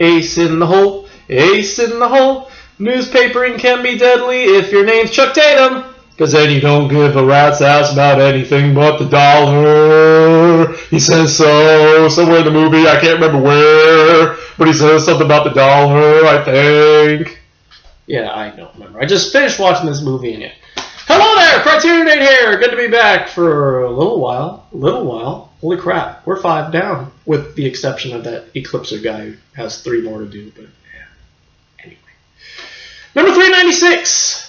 Ace in the hole, ace in the hole. Newspapering can be deadly if your name's Chuck Tatum. Cause then you don't give a rat's ass about anything but the dollar. He says so somewhere in the movie, I can't remember where, but he says something about the dollar, I think. Yeah, I don't remember. I just finished watching this movie and hello there, CriterioNate here. Good to be back for a little while. Holy crap, we're 5 down, with the exception of that Eclipser guy who has 3 more to do. But yeah, anyway. Number 396.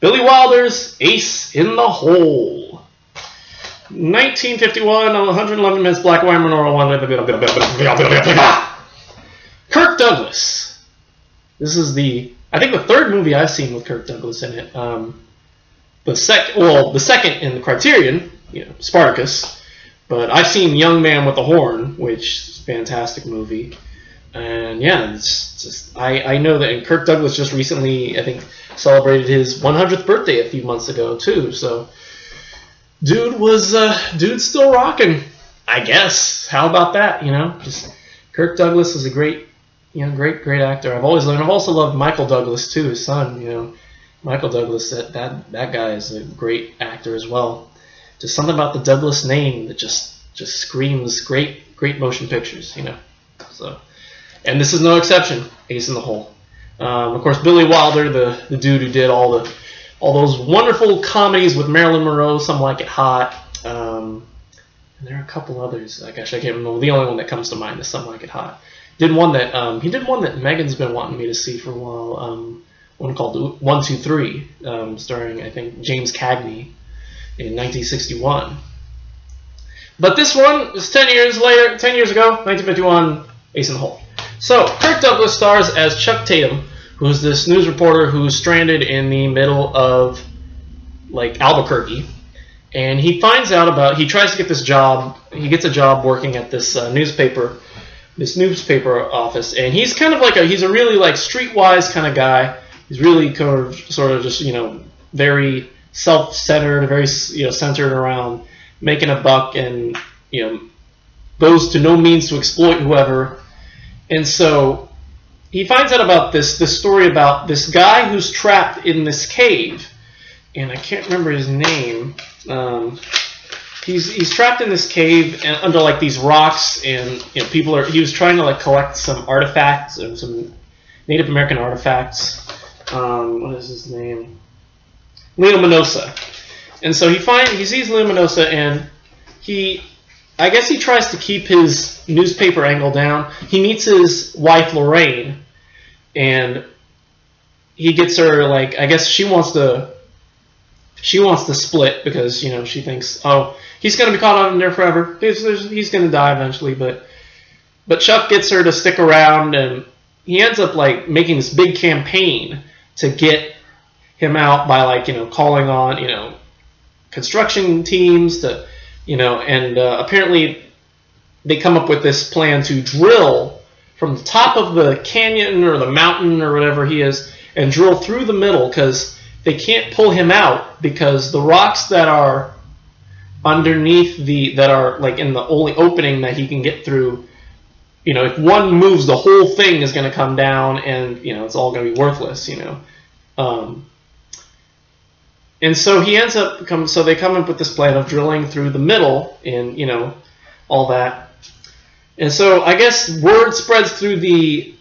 Billy Wilder's Ace in the Hole. 1951, 111 minutes, black and white, Monroe one. Kirk Douglas. This is I think the 3rd movie I've seen with Kirk Douglas in it. The second in the Criterion, Spartacus. But I've seen Young Man with the Horn, which is a fantastic movie. And yeah, it's just I know that Kirk Douglas just recently, I think, celebrated his 100th birthday a few months ago too. So, dude's still rocking, I guess. How about that? Just Kirk Douglas is a great actor. I've also loved Michael Douglas too, his son. Michael Douglas, that guy is a great actor as well. Just something about the Douglas name that just screams great motion pictures. So. And this is no exception. Ace in the Hole. Of course, Billy Wilder, the dude who did all those wonderful comedies with Marilyn Monroe, Some Like It Hot. And there are a couple others. I can't remember. The only one that comes to mind is Some Like It Hot. He did one that Megan's been wanting me to see for a while. One called 1, 2, 3, starring, I think, James Cagney in 1961. But this one is 10 years ago, 1951, Ace in the Hole. So, Kirk Douglas stars as Chuck Tatum, who's this news reporter who's stranded in the middle of, Albuquerque. And he finds out he tries to get this job, he gets a job working at this newspaper office. And he's kind of he's a really, streetwise kind of guy. He's really sort of just, very self-centered, very, centered around making a buck and, goes to no means to exploit whoever. And so he finds out about this story about this guy who's trapped in this cave, and I can't remember his name. He's trapped in this cave and under these rocks, and he was trying to collect some artifacts and some Native American artifacts. What is his name? Leo Minosa. And so he sees Leo Minosa, and I guess he tries to keep his newspaper angle down. He meets his wife Lorraine, and he gets her I guess she wants to split because she thinks, oh, he's gonna be caught up in there forever. He's gonna die eventually, but Chuck gets her to stick around, and he ends up making this big campaign to get him out by calling on construction teams to. And apparently they come up with this plan to drill from the top of the canyon or the mountain or whatever he is and drill through the middle because they can't pull him out because the rocks that are underneath that are in the only opening that he can get through, if one moves, the whole thing is going to come down and, it's all going to be worthless, And so he ends up so they come up with this plan of drilling through the middle and all that. And so I guess word spreads through the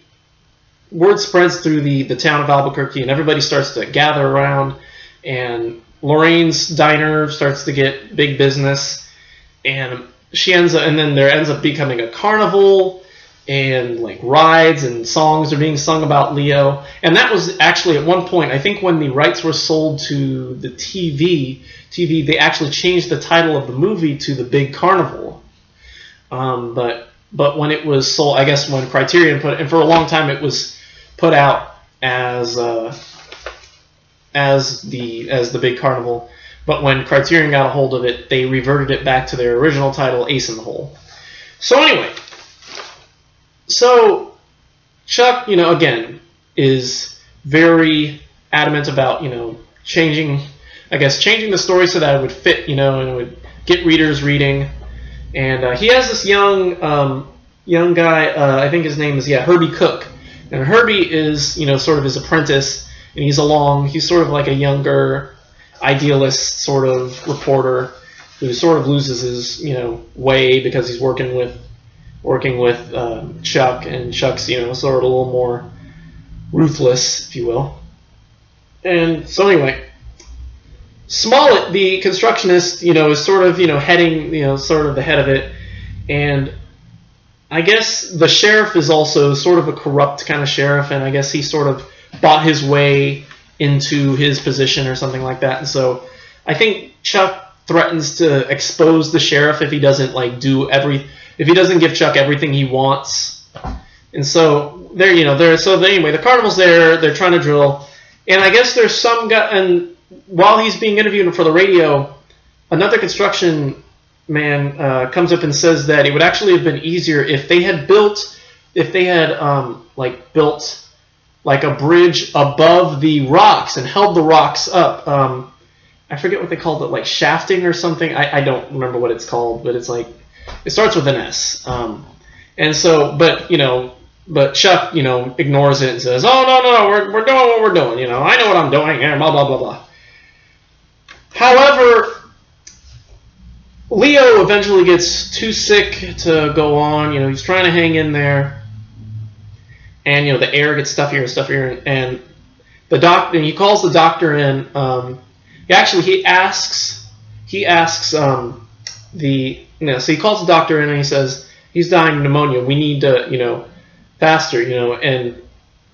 town of Albuquerque, and everybody starts to gather around, and Lorraine's diner starts to get big business, and then there ends up becoming a carnival, and rides and songs are being sung about Leo. And that was actually at one point, I think when the rights were sold to the TV, they actually changed the title of the movie to The Big Carnival. But when it was sold, I guess when Criterion and for a long time it was put out as the Big Carnival. But when Criterion got a hold of it, they reverted it back to their original title, Ace in the Hole. So anyway. So Chuck, again, is very adamant about, changing the story so that it would fit, and it would get readers reading. And he has this young young guy. I think his name is Herbie Cook, and Herbie is sort of his apprentice, and he's sort of like a younger idealist sort of reporter who sort of loses his way because he's working with Chuck, and Chuck's sort of a little more ruthless, if you will. And so anyway, Smollett, the constructionist, is sort of heading sort of the head of it, and I guess the sheriff is also sort of a corrupt kind of sheriff, and I guess he sort of bought his way into his position or something like that. And so I think Chuck threatens to expose the sheriff if he doesn't if he doesn't give Chuck everything he wants. And so anyway, the carnival's there, they're trying to drill, and I guess there's some guy, and while he's being interviewed for the radio, another construction man comes up and says that it would actually have been easier if they had built like a bridge above the rocks and held the rocks up. I forget what they called it, like shafting or something. I don't remember what it's called, but it's like, it starts with an S. And so, but Chuck, ignores it and says, "Oh no, we're doing what we're doing. I know what I'm doing here. Blah blah blah blah." However, Leo eventually gets too sick to go on. He's trying to hang in there, and the air gets stuffier and stuffier, and the doctor. And he calls the doctor in. He asks so he calls the doctor in and he says he's dying of pneumonia. We need to faster.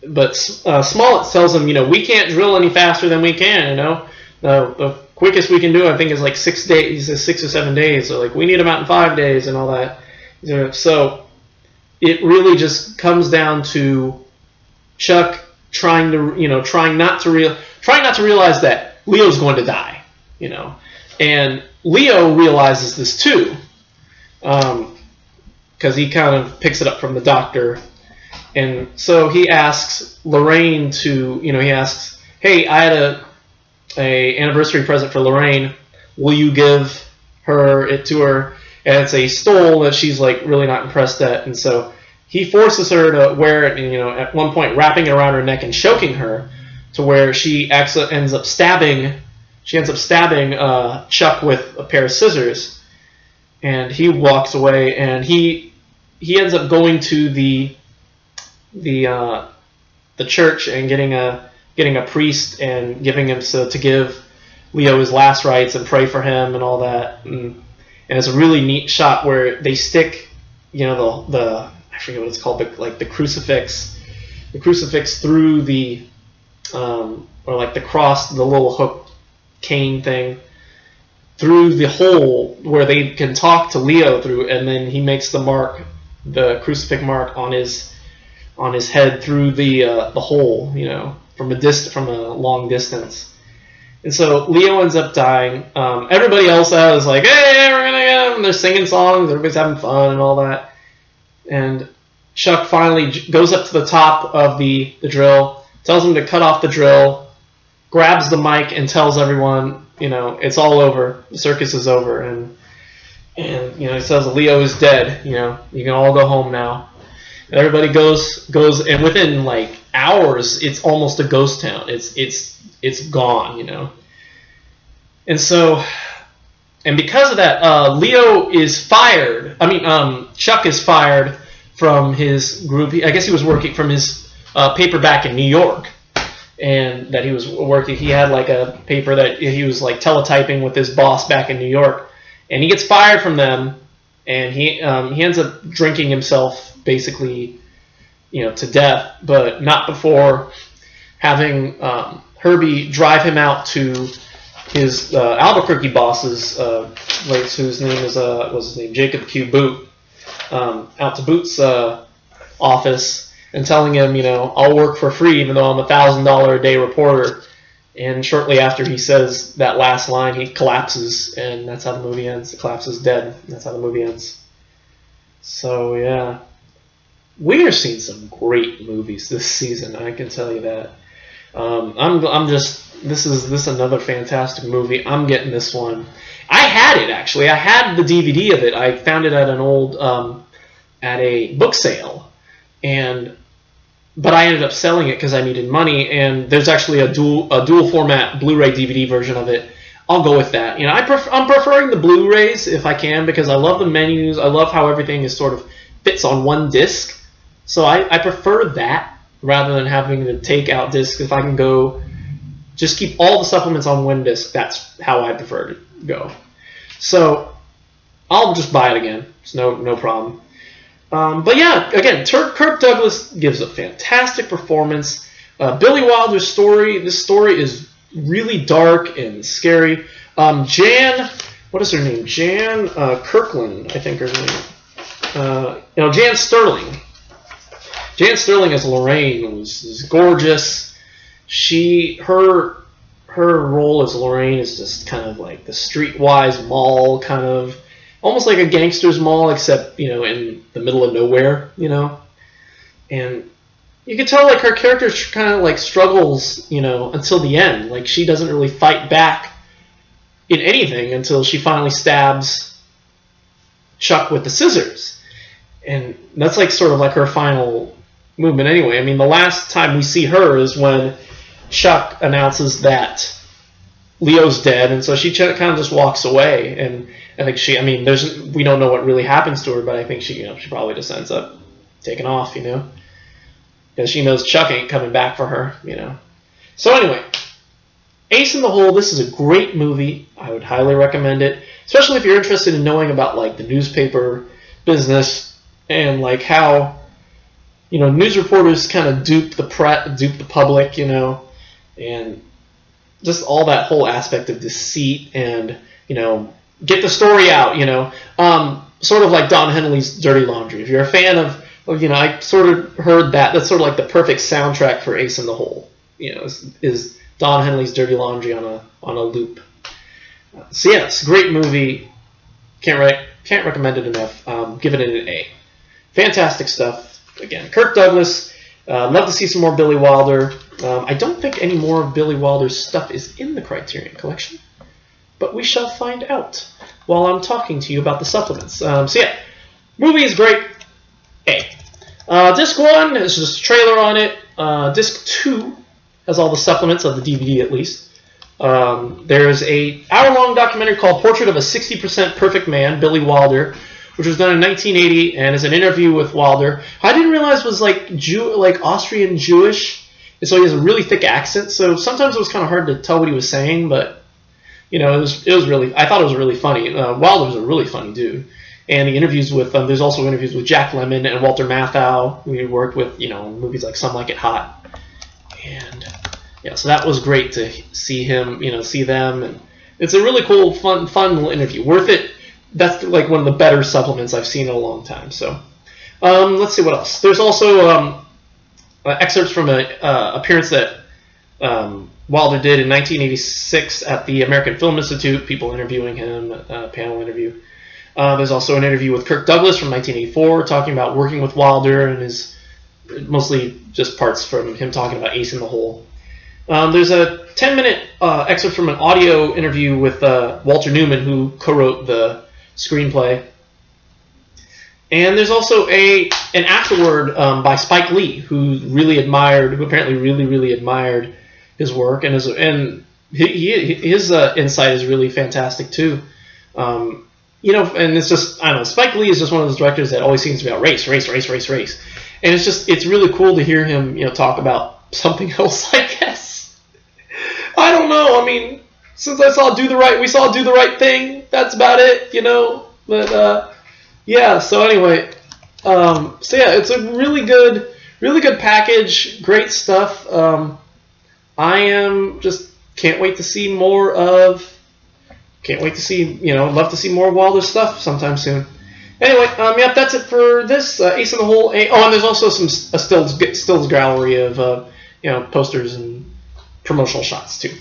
But Smollett tells him we can't drill any faster than we can. The quickest we can do, I think, is like 6 days. He says 6 or 7 days. So we need them out in 5 days and all that. So it really just comes down to Chuck trying not to realize that Leo's going to die, and Leo realizes this too, because he kind of picks it up from the doctor, and so he asks Lorraine to, he asks, "Hey, I had a anniversary present for Lorraine. Will you give it to her?" And it's a stole that she's really not impressed at, and so he forces her to wear it, and at one point wrapping it around her neck and choking her, to where she ends up stabbing Chuck with a pair of scissors, and he walks away, and he ends up going to the church and getting a priest and giving him to give Leo his last rites and pray for him and all that, and it's a really neat shot where they stick the I forget what it's called, the crucifix through the or like the cross, the little hook cane thing, through the hole where they can talk to Leo through, and then he makes the crucifix mark on his head through the hole, from a long distance. And so Leo ends up dying. Everybody else out is like, "Hey, we're gonna get him!" They're singing songs, everybody's having fun and all that. And Chuck finally goes up to the top of the drill, tells him to cut off the drill, grabs the mic and tells everyone, it's all over. The circus is over. And he says Leo is dead. You can all go home now. And everybody goes, and within hours, it's almost a ghost town. It's gone, And so, and because of that, Leo is fired. Chuck is fired from his group. I guess he was working from his paper back in New York, and that he was working. He had a paper that he was teletyping with his boss back in New York, and he gets fired from them, and he ends up drinking himself basically, to death, but not before having Herbie drive him out to his Albuquerque boss's, whose name was Jacob Q. Boot, out to Boot's office, and telling him, I'll work for free even though I'm a $1,000 a day reporter. And shortly after he says that last line, he collapses, and that's how the movie ends. He collapses dead. That's how the movie ends. So yeah, we are seeing some great movies this season. I can tell you that. This is another fantastic movie. I'm getting this one. I had it actually. I had the DVD of it. I found it at an old at a book sale, but I ended up selling it because I needed money. And there's actually a dual format Blu-ray DVD version of it. I'll go with that. You know, I'm preferring the Blu-rays if I can, because I love the menus. I love how everything is sort of fits on one disc. So I prefer that rather than having to take out discs. If I can go, just keep all the supplements on one disc, that's how I prefer to go. So I'll just buy it again. It's no problem. But yeah, again, Kirk Douglas gives a fantastic performance. Billy Wilder's story, this story is really dark and scary. Jan, what is her name? Jan Kirkland, I think her name. Jan Sterling. Jan Sterling as Lorraine was gorgeous. Her role as Lorraine is just kind of like the streetwise mall, kind of almost like a gangster's mall, except in the middle of nowhere, and you can tell like her character kind of like struggles, until the end. Like she doesn't really fight back in anything until she finally stabs Chuck with the scissors, and that's like sort of like her final movement anyway. I mean, the last time we see her is when Chuck announces that Leo's dead, and so she kind of just walks away. And I think we don't know what really happens to her, but I think she probably just ends up taking off, because she knows Chuck ain't coming back for her, So anyway, Ace in the Hole, this is a great movie. I would highly recommend it, especially if you're interested in knowing about like the newspaper business and like how news reporters kind of dupe the public, and just all that whole aspect of deceit and get the story out, sort of like Don Henley's Dirty Laundry. If you're a fan of I sort of heard that's sort of like the perfect soundtrack for Ace in the Hole. Is Don Henley's Dirty Laundry on a loop. So yeah, it's a great movie. Can't recommend it enough. Give it an A. Fantastic stuff. Again, Kirk Douglas. Love to see some more Billy Wilder. I don't think any more of Billy Wilder's stuff is in the Criterion Collection, but we shall find out while I'm talking to you about the supplements. So yeah, movie is great. A. Disc 1 is just a trailer on it. Disc 2 has all the supplements of the DVD at least. There's a hour-long documentary called Portrait of a 60% Perfect Man, Billy Wilder, which was done in 1980 and is an interview with Wilder. I didn't realize was like Austrian Jewish, and so he has a really thick accent. So sometimes it was kind of hard to tell what he was saying, but it was really, I thought it was really funny. Wilder was a really funny dude. And the interviews with there's also interviews with Jack Lemmon and Walter Matthau, who he worked with, in movies like Some Like It Hot. And yeah, so that was great to see him, see them, and it's a really cool, fun little interview. Worth it. That's like one of the better supplements I've seen in a long time. So let's see what else. There's also excerpts from an appearance that Wilder did in 1986 at the American Film Institute. People interviewing him, a panel interview. There's also an interview with Kirk Douglas from 1984 talking about working with Wilder, and his mostly just parts from him talking about Ace in the Hole. There's a 10-minute excerpt from an audio interview with Walter Newman, who co-wrote the screenplay. And there's also an afterword by Spike Lee, who apparently really admired his work, and his insight is really fantastic too. And it's just, I don't know, Spike Lee is just one of those directors that always seems to be about race. And it's really cool to hear him, talk about something else, I guess. I don't know. I mean, since we saw Do the Right Thing, that's about it, But, yeah, so anyway, it's a really good package, great stuff. I am just can't wait to see more of. Can't wait to see, love to see more Wilder stuff sometime soon. Anyway, yep, that's it for this Ace in the Hole. And there's also some stills gallery of, posters and promotional shots too.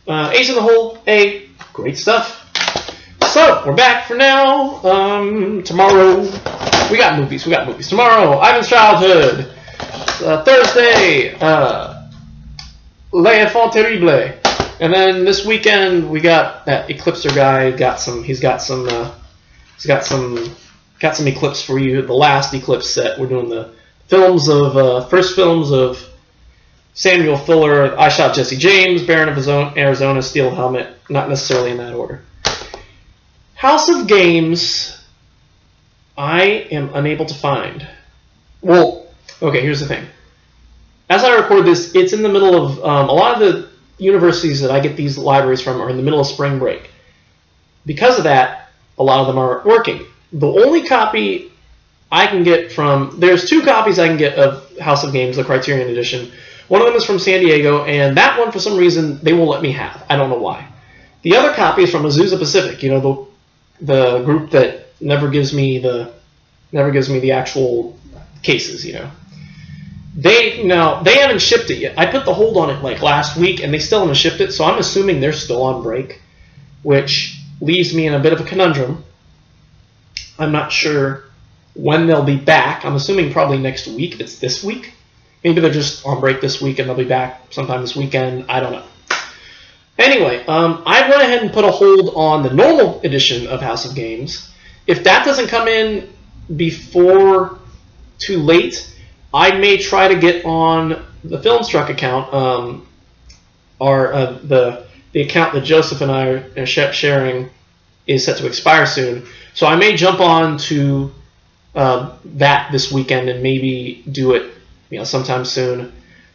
Ace in the Hole, great stuff. So we're back for now. Tomorrow we got movies. Tomorrow, Ivan's Childhood. Thursday, L'Enfant Terrible. And then this weekend we got that Eclipser guy. He's got some got some Eclipse for you. The last Eclipse set. We're doing the films of first films of Samuel Fuller, I Shot Jesse James, Baron of Arizona, Steel Helmet. Not necessarily in that order. House of Games, I am unable to find. Well, okay, here's the thing. As I record this, it's in the middle of a lot of the universities that I get these libraries from are in the middle of spring break. Because of that, a lot of them aren't working. The only copy I can get from, there's 2 copies I can get of House of Games, the Criterion edition. One of them is from San Diego, and that one, for some reason, they won't let me have. I don't know why. The other copy is from Azusa Pacific, you know, the group that never gives me the actual cases, you know. They haven't shipped it yet. I put the hold on it like last week, and they still haven't shipped it, so I'm assuming they're still on break, which leaves me in a bit of a conundrum. I'm not sure when they'll be back. I'm assuming probably next week. It's this week. Maybe they're just on break this week and they'll be back sometime this weekend. I don't know. Anyway, I went ahead and put a hold on the normal edition of House of Games. If that doesn't come in before too late, I may try to get on the Filmstruck account, the account that Joseph and I are sharing is set to expire soon. So I may jump on to that this weekend and maybe do it, you know, sometime soon.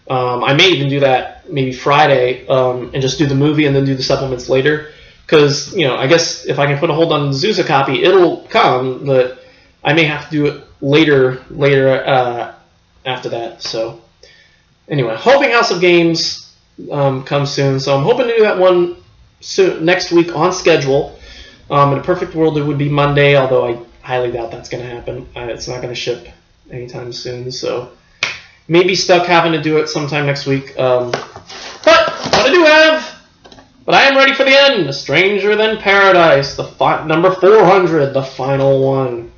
I may even do that maybe Friday and just do the movie and then do the supplements later. Because, you know, I guess if I can put a hold on the Zusa copy, it'll come, but I may have to do it later after that. So anyway, hoping House of Games comes soon. So I'm hoping to do that one soon, next week on schedule. In a perfect world, it would be Monday, although I highly doubt that's going to happen. It's not going to ship anytime soon, so maybe stuck having to do it sometime next week. But what I do have, but I am ready for the end. Stranger Than Paradise, number 400, the final one.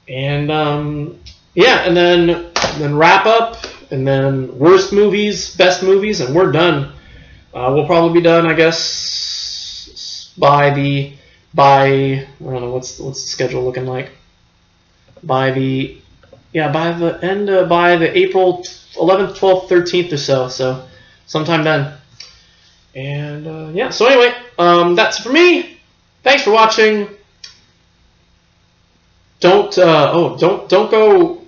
And yeah, and then wrap up, and then worst movies, best movies, and we're done. We'll probably be done, I guess, by I don't know what's the schedule looking like. By the end, by the April 11th, 12th, 13th or so. So sometime then. And yeah. So anyway, that's it for me. Thanks for watching. Don't go.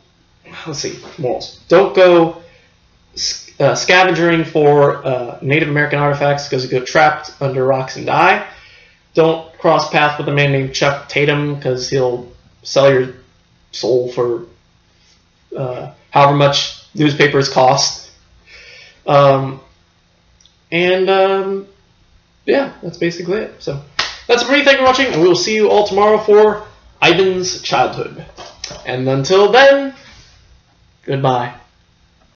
Let's see, morals. Don't go scavenging for Native American artifacts because you get trapped under rocks and die. Don't cross paths with a man named Chuck Tatum because he'll sell your soul for however much newspapers cost. Yeah, that's basically it. So that's it for me. Thank you for watching, and we will see you all tomorrow for Ivan's Childhood. And until then, goodbye.